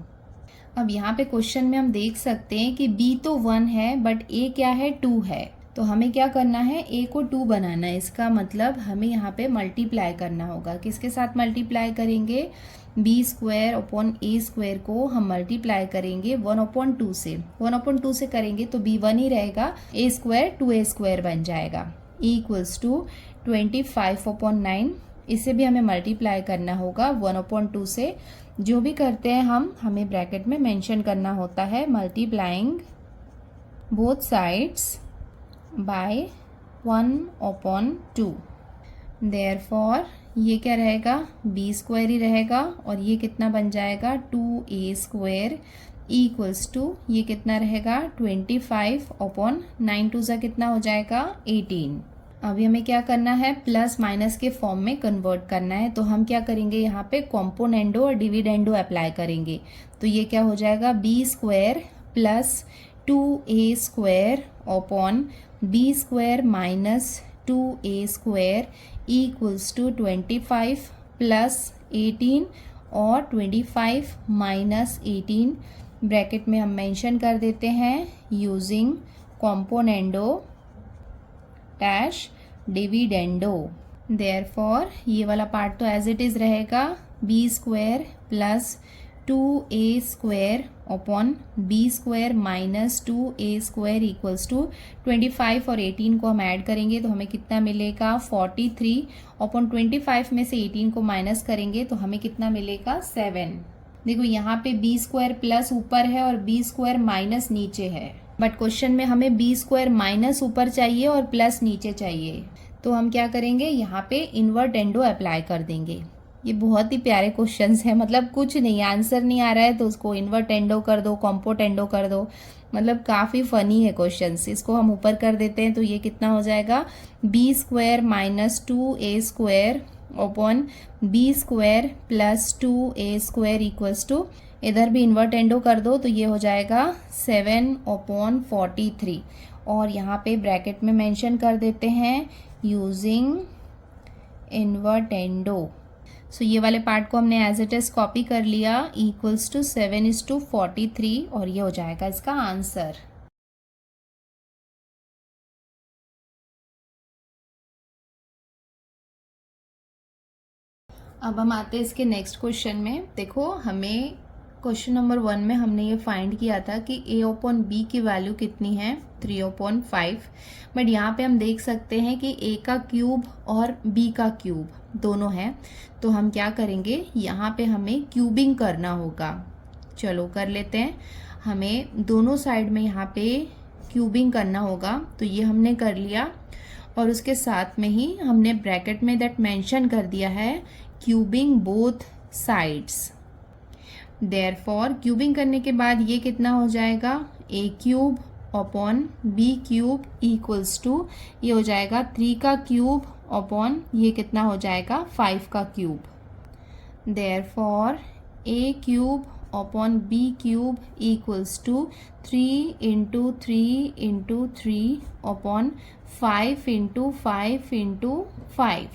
अब यहाँ पे क्वेश्चन में हम देख सकते हैं कि b तो 1 है बट a क्या है 2 है। तो हमें क्या करना है a को 2 बनाना है, इसका मतलब हमें यहाँ पे मल्टीप्लाई करना होगा। किसके साथ मल्टीप्लाई करेंगे b square upon a square को हम मल्टीप्लाई करेंगे 1/2 से। 1/2 से करेंगे तो b 1 ही रहेगा, a स्क्वायर 2a स्क्वायर बन जाएगा इक्वल्स टू 25 अपॉन 9। इसे भी हमें मल्टीप्लाई करना होगा 1/2 से। जो भी करते हैं हमें ब्रैकेट में मेंशन करना होता है multiplying both sides by 1/2। Therefore ये क्या रहेगा b स्क्वायर ही रहेगा और ये कितना बन जाएगा 2a स्क्वायर इक्वल्स टू ये कितना रहेगा 25 अपॉन 9 2 सा कितना हो जाएगा 18। अभी हमें क्या करना है प्लस माइनस के फॉर्म में कन्वर्ट करना है। तो हम क्या करेंगे यहाँ पे कॉम्पोनेंडो और डिविडेंडो अप्लाई करेंगे। तो ये क्या हो जाएगा b square plus 2a square upon b square minus 2a square equals to 25 plus 18 और 25 माइनस 18 ब्रैकेट में हम मेंशन कर देते हैं using componendo dash dividendo. Therefore ये वाला पार्ट तो एज इट इज रहेगा b square plus 2a square upon b square minus 2a square equals to 25 और 18 को हम ऐड करेंगे तो हमें कितना मिलेगा 43 अपॉन 25 में से 18 को माइनस करेंगे तो हमें कितना मिलेगा 7। देखो यहाँ पे b स्क्वायर प्लस ऊपर है और b स्क्वायर माइनस नीचे है, बट क्वेश्चन में हमें b स्क्वायर माइनस ऊपर चाहिए और प्लस नीचे चाहिए। तो हम क्या करेंगे यहाँ पे इन्वर्टेंडो अप्लाई कर देंगे। ये बहुत ही प्यारे क्वेश्चंस हैं, मतलब कुछ नहीं, आंसर नहीं आ रहा है तो उसको इन्वर्टेंडो कर दो, कॉम्पोटेंडो कर दो, मतलब काफ़ी फनी है क्वेश्चंस। इसको हम ऊपर कर देते हैं तो ये कितना हो जाएगा, b square minus 2a² upon b square plus 2a² equals to, इधर भी इन्वर्टेंडो कर दो तो ये हो जाएगा 7/43, और यहाँ पे ब्रैकेट में मेंशन कर देते हैं यूजिंग इन्वर्टेंडो। सो ये वाले पार्ट को हमने एज इट इज कॉपी कर लिया, इक्वल्स टू 7:43, और ये हो जाएगा इसका आंसर। अब हम आते हैं इसके नेक्स्ट क्वेश्चन में। देखो, हमें क्वेश्चन नंबर 1 में हमने ये फाइंड किया था कि a/b की वैल्यू कितनी है, 3/5, बट यहाँ पे हम देख सकते हैं कि a का क्यूब और b का क्यूब दोनों है, तो हम क्या करेंगे, यहाँ पे हमें क्यूबिंग करना होगा। चलो कर लेते हैं, हमें दोनों साइड में यहाँ पे क्यूबिंग करना होगा, तो ये हमने कर लिया, और उसके साथ में ही हमने ब्रैकेट में दैट मेंशन कर दिया है cubing both sides. Therefore cubing करने के बाद ये कितना हो जाएगा, a³ upon b³ equals to, ये हो जाएगा 3 का क्यूब अपॉन ये कितना हो जाएगा 5 का cube. Therefore a³ upon b³ equals to 3 into 3 into 3 upon 5 into 5 into 5।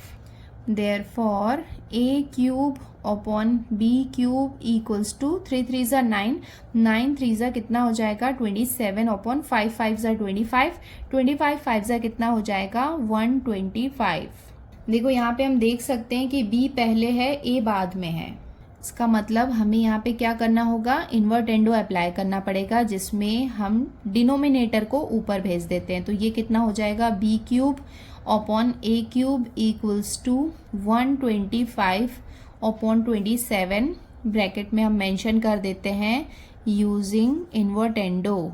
Therefore a³ upon b³ equals to 3 3 ज़ा 9, 9 3 ज़ा कितना हो जाएगा 27 अपॉन 5 5 ज़ा 25, 25 5 ज़ा कितना हो जाएगा 125। देखो यहाँ पे हम देख सकते हैं कि b पहले है, a बाद में है, इसका मतलब हमें यहाँ पे क्या करना होगा, इन्वर्टेंडो अप्लाई करना पड़ेगा, जिसमें हम डिनोमिनेटर को ऊपर भेज देते हैं। तो ये कितना हो जाएगा, b³ upon a³ equals to 125 upon 27, bracket में हम मेंशन कर देते हैं यूजिंग इन्वर्टेंडो।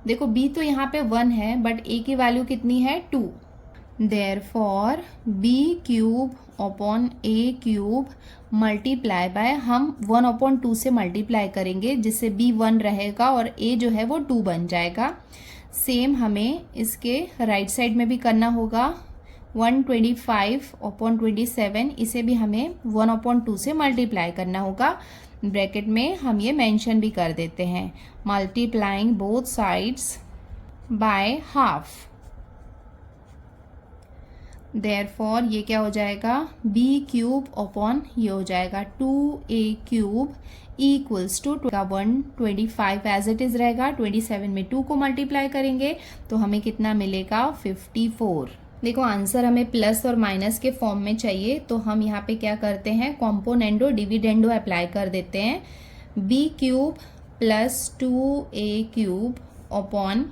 देखो b तो यहाँ पे 1 है, बट a की वैल्यू कितनी है 2। Therefore b³ upon a³ multiply by, हम 1/2 से मल्टीप्लाई करेंगे, जिससे b 1 रहेगा और a जो है वो 2 बन जाएगा। सेम हमें इसके राइट साइड में भी करना होगा, 125 अपॉन 27, इसे भी हमें 1/2 से मल्टीप्लाई करना होगा। ब्रैकेट में हम ये मेंशन भी कर देते हैं, multiplying both sides by half. Therefore ये क्या हो जाएगा, b³ अपॉन ये हो जाएगा 2a³ equals to 125 as it is रहेगा, 27 में 2 को मल्टीप्लाई करेंगे तो हमें कितना मिलेगा 54। देखो आंसर हमें प्लस और माइनस के फॉर्म में चाहिए, तो हम यहाँ पे क्या करते हैं, कॉम्पोनेंडो डिविडेंडो अप्लाई कर देते हैं। b³ प्लस 2a³ अपॉन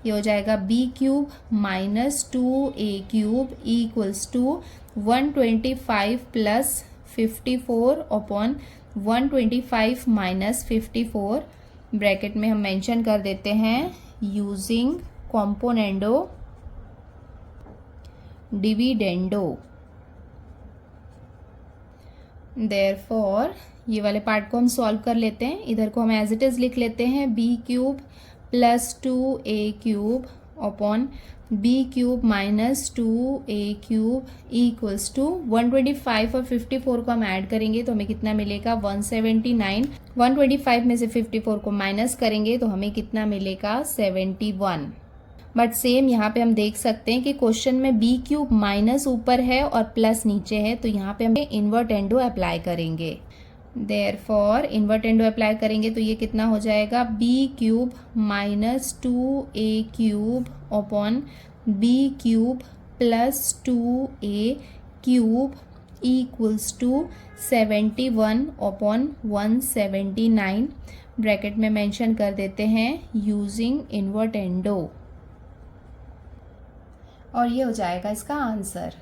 ये हो जाएगा b³ minus 2a³ equals to 125 plus 54 upon 125 minus 54, bracket में हम मेंशन कर देते हैं यूजिंग कॉम्पोनेंडो डिविडेंडो। देयरफॉर ये वाले पार्ट को हम सॉल्व कर लेते हैं, इधर को हम एज इट इज लिख लेते हैं b³ plus 2a³ upon b³ minus 2a³ equals to 125 और 54 को हम ऐड करेंगे तो हमें कितना मिलेगा 179। 125 में से 54 को माइनस करेंगे तो हमें कितना मिलेगा 71। बट सेम यहाँ पे हम देख सकते हैं कि क्वेश्चन में b³ माइनस ऊपर है और प्लस नीचे है, तो यहाँ पे हम इन्वर्टेंडो अप्लाई करेंगे। देयरफॉर इन्वर्टेंडो अप्लाई करेंगे तो ये कितना हो जाएगा, b³ minus 2a³ upon b³ plus 2a³ equals to 71 upon 179, bracket में मेंशन कर देते हैं यूजिंग इन्वर्टेंडो, और ये हो जाएगा इसका आंसर।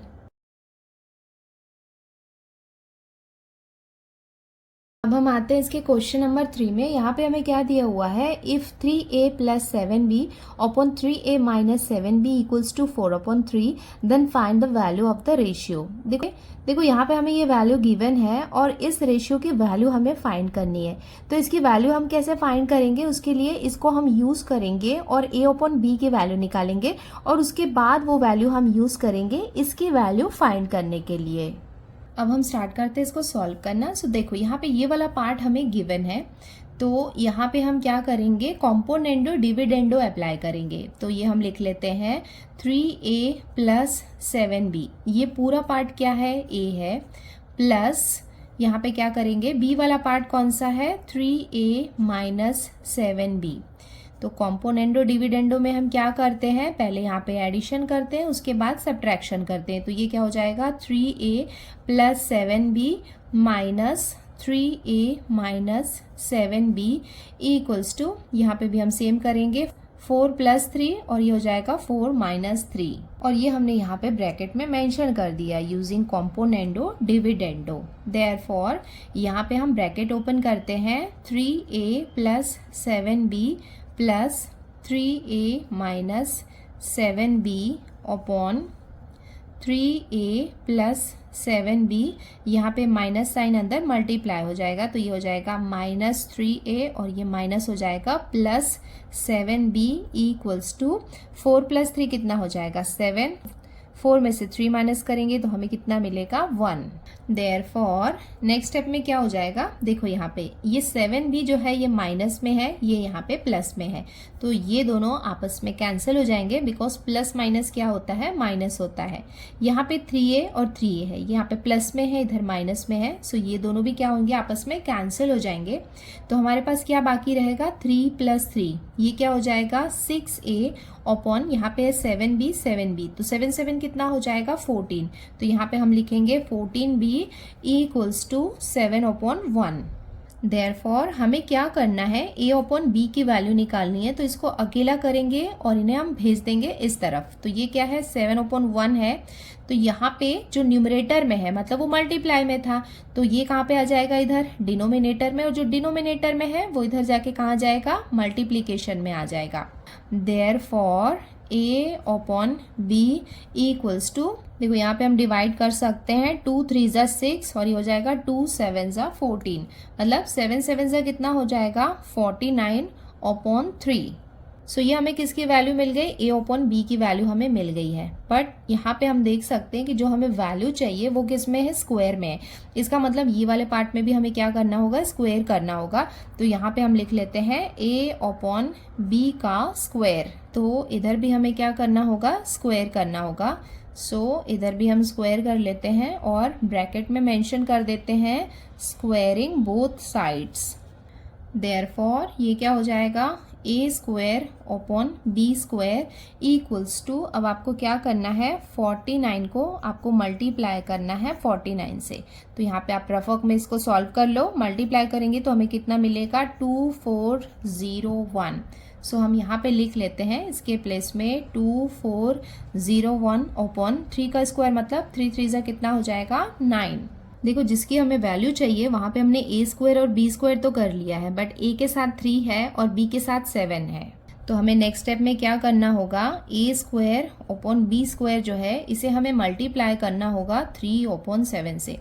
अब अब हम आते हैं इसके क्वेश्चन नंबर 3 में। यहाँ पे हमें क्या दिया हुआ है, if 3a plus 7b upon 3a minus 7b equals to 4 upon 3 then find the value of the ratio. देखो यहाँ पे हमें ये वैल्यू गिवन है और इस रेशियो की वैल्यू हमें फाइंड करनी है। तो इसकी वैल्यू हम कैसे फाइंड करेंगे, उसके लिए इसको हम यूज करेंगे और a अपॉन b की वैल्यू निकालेंगे और उसके बाद वो वैल्यू हम यूज करेंगे इसकी वैल्यू फाइंड करने के लिए। अब हम स्टार्ट करते हैं इसको सॉल्व करना। सो देखो यहाँ पे ये वाला पार्ट हमें गिवन है, तो यहाँ पे हम क्या करेंगे, कॉम्पोनेंडो डिविडेंडो अप्लाई करेंगे। तो ये हम लिख लेते हैं 3a प्लस 7b, ये पूरा पार्ट क्या है, a है, प्लस यहाँ पे क्या करेंगे, b वाला पार्ट कौन सा है, 3a माइनस 7b। तो कॉम्पोनेंडो डिविडेंडो में हम क्या करते हैं, पहले यहाँ पे एडिशन करते हैं, उसके बाद सब्ट्रैक्शन करते हैं। तो ये क्या हो जाएगा, 3a plus 7b minus 3a minus 7b equals to, यहाँ पे भी हम सेम करेंगे, 4 प्लस 3 और ये हो जाएगा 4 माइनस 3, और ये हमने यहाँ पे ब्रैकेट में मेंशन कर दिया यूजिंग कॉम्पोनेंडो डिविडेंडो। देयरफॉर यहाँ पे हम ब्रैकेट ओपन करते हैं, 3a plus 7b plus 3a minus 7b upon 3a plus 7b, यहाँ पे माइनस साइन अंदर मल्टीप्लाई हो जाएगा, तो ये हो जाएगा माइनस 3a और ये माइनस हो जाएगा plus 7b equals to 4 plus 3 कितना हो जाएगा, 7, 4 में से 3 माइनस करेंगे तो हमें कितना मिलेगा, 1। देयरफॉर नेक्स्ट स्टेप में क्या हो जाएगा, देखो यहाँ पे ये 7b जो है ये माइनस में है, ये यहाँ पे प्लस में है, तो ये दोनों आपस में कैंसिल हो जाएंगे, बिकॉज प्लस माइनस क्या होता है, माइनस होता है। यहाँ पे 3a और 3a है, यहाँ पे प्लस में है, इधर माइनस में है, सो ये दोनों भी क्या होंगे, आपस में कैंसिल हो जाएंगे। तो हमारे पास क्या बाकी रहेगा, 3 प्लस 3, ये क्या हो जाएगा, 6a अपॉन यहाँ पे 7b, तो 7 7 कितना हो जाएगा, 14, तो यहाँ पे हम लिखेंगे 14b equals to 7 upon 1। Therefore हमें क्या करना है, a अपॉन b की वैल्यू निकालनी है, तो इसको अकेला करेंगे और इन्हें हम भेज देंगे इस तरफ। तो ये क्या है, 7 अपॉन 1 है, तो यहाँ पे जो न्यूमरेटर में है, मतलब वो मल्टीप्लाई में था, तो ये कहाँ पे आ जाएगा, इधर डिनोमिनेटर में, और जो डिनोमिनेटर में है वो इधर जाके कहाँ जाएगा, मल्टीप्लीकेशन में आ जाएगा। Therefore a upon b equals to, देखो यहाँ पे हम डिवाइड कर सकते हैं, 2 3 ज़ा 6 और ये हो जाएगा 2 7 ज़ा 14, मतलब 7 7 ज़ा कितना हो जाएगा, 49 अपॉन 3। सो ये हमें किसकी वैल्यू मिल गई, a अपॉन b की वैल्यू हमें मिल गई है। बट यहाँ पे हम देख सकते हैं कि जो हमें वैल्यू चाहिए वो किस में है, स्क्वायर में है। इसका मतलब ये वाले पार्ट में भी हमें क्या करना होगा, स्क्वायर करना होगा। तो यहाँ पे हम लिख लेते हैं a अपॉन b का स्क्वायर, तो इधर भी हमें क्या करना होगा, स्क्वायर करना होगा। सो इधर भी हम स्क्वायर कर लेते हैं और ब्रैकेट में मेंशन कर देते हैं स्क्वायरिंग बोथ साइड्स। देयरफॉर ये क्या हो जाएगा, a square upon b square equals to, अब आपको क्या करना है, 49 को आपको मल्टीप्लाई करना है 49 से। तो यहाँ पे आप रफवर्क में इसको सॉल्व कर लो, मल्टीप्लाई करेंगे तो हमें कितना मिलेगा, 2401। सो हम यहाँ पे लिख लेते हैं इसके प्लेस में 2401 अपॉन 3 का स्क्वायर, मतलब 3 3 ज़ा कितना हो जाएगा, 9। देखो जिसकी हमें वैल्यू चाहिए वहां पे हमने a स्क्वायर और b स्क्वायर तो कर लिया है, बट a के साथ 3 है और b के साथ 7 है। तो हमें नेक्स्ट स्टेप में क्या करना होगा, a square upon b square जो है इसे हमें मल्टीप्लाई करना होगा 3 अपॉन 7 से।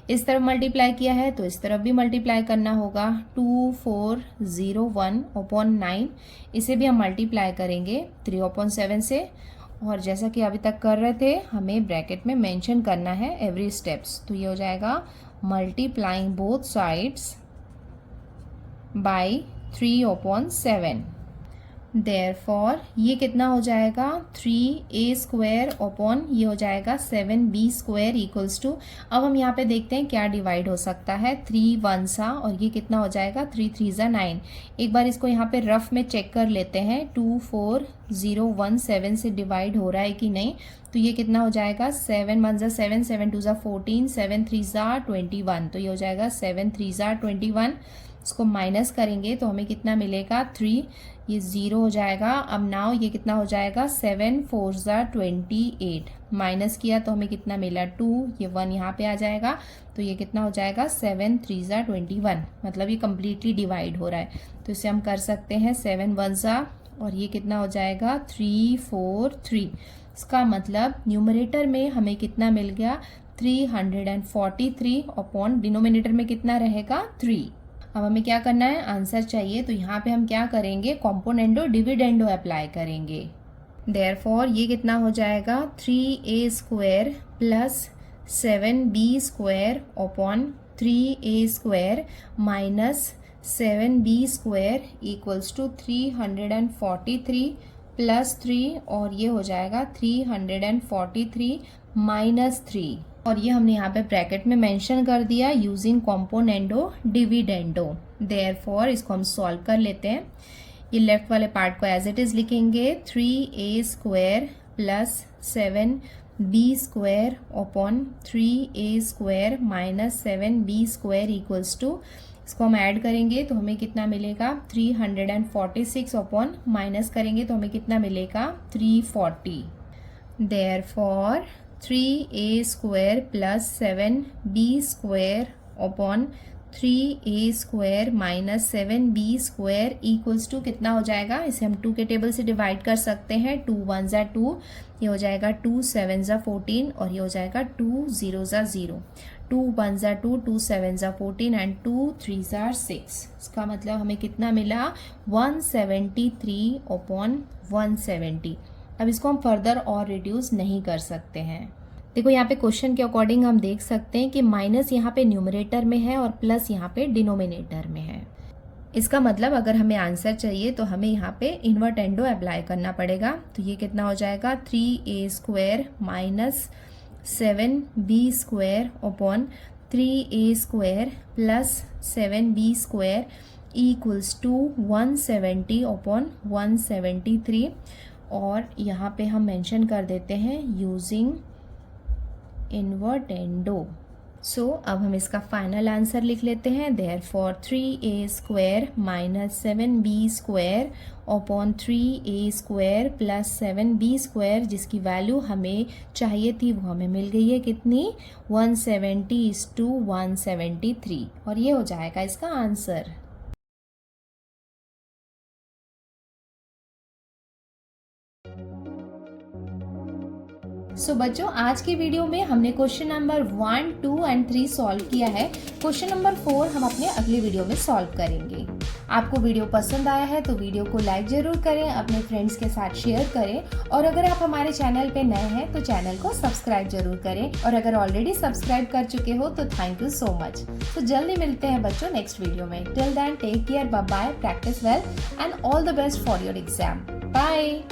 इस तरफ मल्टीप्लाई किया है तो इस तरफ भी मल्टीप्लाई करना होगा, 2401 अपॉन 9, इसे भी हम मल्टीप्लाई करेंगे 3 अपॉन 7 से। और जैसा कि अभी तक कर रहे थे, हमें ब्रैकेट में मेंशन करना है एवरी स्टेप्स। तो ये हो जाएगा multiplying both sides by 3 upon 7। Therefore ये कितना हो जाएगा, 3a स्क्वायर अपॉन ये हो जाएगा 7b स्क्वायर इक्वल्स टू, अब हम यहाँ पे देखते हैं क्या डिवाइड हो सकता है, 3 1 सा और ये कितना हो जाएगा, 3 3 ज़ा 9। एक बार इसको यहाँ पे रफ में चेक कर लेते हैं, 24017 से डिवाइड हो रहा है कि नहीं। तो ये कितना हो जाएगा, 7 1 ज़ा 7, 7 2 ज़ा 14, 7 3 ज़ा 21, तो ये हो जाएगा 7 3 ज़ा 21। इसको माइनस करेंगे तो हमें कितना मिलेगा, 3, ये 0 हो जाएगा। अब नाउ ये कितना हो जाएगा, 7 4 ज़ा 28, माइनस किया तो हमें कितना मिला 2, ये 1 यहाँ पे आ जाएगा, तो ये कितना हो जाएगा 7 3 ज़ा 21, मतलब ये कम्प्लीटली डिवाइड हो रहा है। तो इसे हम कर सकते हैं 7 1 ज़ा, और ये कितना हो जाएगा 3 4 3। इसका मतलब न्यूमरेटर में हमें कितना मिल गया 343 अपॉन डिनोमिनेटर में कितना रहेगा 3। अब हमें क्या करना है, आंसर चाहिए, तो यहाँ पे हम क्या करेंगे, कॉम्पोनेंडो डिविडेंडो अप्लाई करेंगे। देयरफॉर ये कितना हो जाएगा 3a² plus 7b² upon 3a² minus 7b² equals to 343 plus 3, और ये हो जाएगा 343 माइनस 3, और ये हमने यहाँ पे ब्रैकेट में मेंशन कर दिया यूजिंग कॉम्पोनेंडो डिविडेंडो। देयरफॉर इसको हम सॉल्व कर लेते हैं। ये लेफ्ट वाले पार्ट को एज इट इज लिखेंगे 3a² plus 7b² upon 3a² minus 7b² equals to, इसको हम ऐड करेंगे तो हमें कितना मिलेगा 346 अपॉन माइनस करेंगे तो हमें कितना मिलेगा 340। Therefore 3a² plus 7b² upon 3a² minus 7b² equals to कितना हो जाएगा, इसे हम 2 के टेबल से डिवाइड कर सकते हैं। 2 1 ज़ा 2, ये हो जाएगा 2 7 ज़ा 14, और ये हो जाएगा 2 0 ज़ा 0। 2 1 ज़ा 2, 2 7 ज़ा 14 एंड 2 3 ज़ा 6। इसका मतलब हमें कितना मिला 173 अपॉन 170। अब इसको हम फर्दर और रिड्यूस नहीं कर सकते हैं। देखो यहाँ पे क्वेश्चन के अकॉर्डिंग हम देख सकते हैं कि माइनस यहाँ पे न्यूमरेटर में है और प्लस यहाँ पे डिनोमिनेटर में है। इसका मतलब अगर हमें आंसर चाहिए तो हमें यहाँ पे इन्वर्टेंडो अप्लाई करना पड़ेगा। तो ये कितना हो जाएगा 3a² minus 7b² upon 3a² plus 7b² equals to 170 upon 173, और यहाँ पे हम मेंशन कर देते हैं यूजिंग इन्वर्टेंडो। सो अब हम इसका फाइनल आंसर लिख लेते हैं। Therefore 3a² minus 7b² upon 3a² plus 7b², जिसकी वैल्यू हमें चाहिए थी वो हमें मिल गई है कितनी 170:173, और ये हो जाएगा इसका आंसर। सो बच्चों, आज की वीडियो में हमने क्वेश्चन नंबर 1, 2 एंड 3 सॉल्व किया है। क्वेश्चन नंबर 4 हम अपने अगली वीडियो में सॉल्व करेंगे। आपको वीडियो पसंद आया है तो वीडियो को लाइक जरूर करें, अपने फ्रेंड्स के साथ शेयर करें, और अगर आप हमारे चैनल पे नए हैं तो चैनल को सब्सक्राइब जरूर करें, और अगर ऑलरेडी सब्सक्राइब कर चुके हो तो थैंक यू सो मच। तो जल्दी मिलते हैं बच्चों नेक्स्ट वीडियो में। Till then take care, bye bye, practice well and all the best for your exam. Bye.